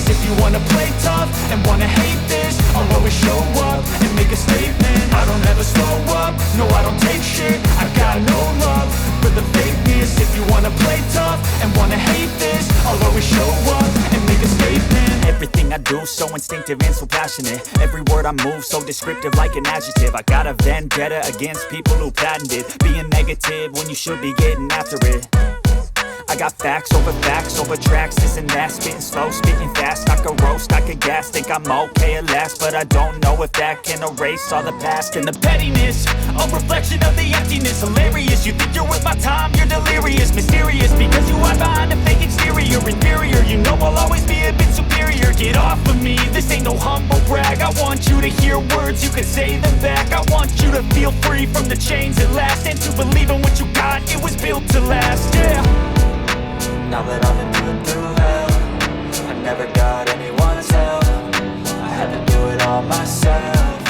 fakeness. If you wanna play tough and wanna hate this, I'll always show up and make a statement. I don't ever slow up, no I don't take shit. I got no love for the fakeness. If you wanna play tough and wanna hate this, I'll always show up and make a statement. Everything I do so instinctive and so passionate. Every word I move so descriptive like an adjective. I got a vendetta against people who patented being negative when you should be getting after it. I got facts over tracks, this and that. Spitting slow, speaking fast, I could roast, I could gas. Think I'm okay at last, but I don't know if that can erase all the past. And the pettiness, a reflection of the emptiness. Hilarious, you think you're worth my time, you're delirious. Mysterious, because you hide behind a fake exterior. Inferior, you know I'll always be a bit superior. Get off of me, this ain't no humble brag. I want you to hear words, you can say them back. I want you to feel free from the chains at last, and to believe in what you got, it was built to last, yeah. Now that I've been put through hell, I never got anyone's help. I had to do it all myself.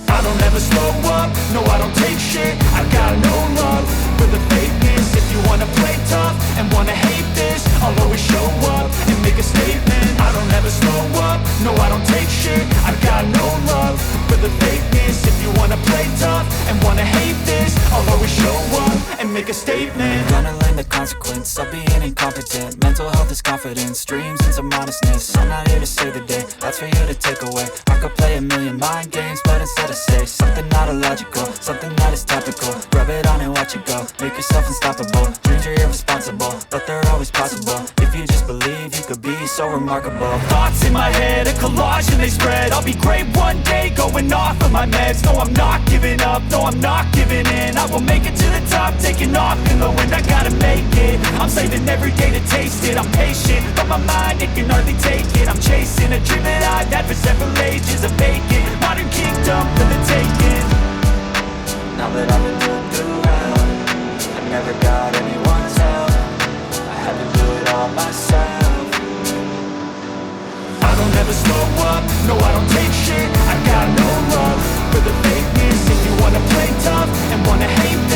I don't ever slow up, no I don't take shit. I got no love for the fakeness. If you wanna play tough and wanna hate this, I'll always show up and make a statement. I don't ever slow up, no I don't take shit. I got no love for the fakeness. If you wanna play tough and wanna hate this, I'll always show up and make a statement. Gonna learn the consequence of being incompetent. Mental health is confidence, dreams and some honestness. I'm not here to save the day, that's for you to take away. I could play a million mind games, but instead I say something not illogical, something that is topical. Rub it on and watch it go, make yourself unstoppable. Dreams are irresponsible, but they're always possible. If you just believe, you could be so remarkable. Thoughts in my head, a collage and they spread. I'll be great one day, going off of my meds. No, I'm not giving up, no, I'm not giving in. I will make it to the top, taking off in the wind. I gotta make it, I'm saving every day to taste it. I'm patient, but my mind, it can hardly take it. I'm chasing a dream that I've had for several ages. A vacant, modern kingdom for the taking. Now that I've been put through hell, I never got anyone's help. I had to do it all myself. I don't ever slow up, no I don't take shit. I got no love for the fakeness. If you wanna play tough and wanna hate this,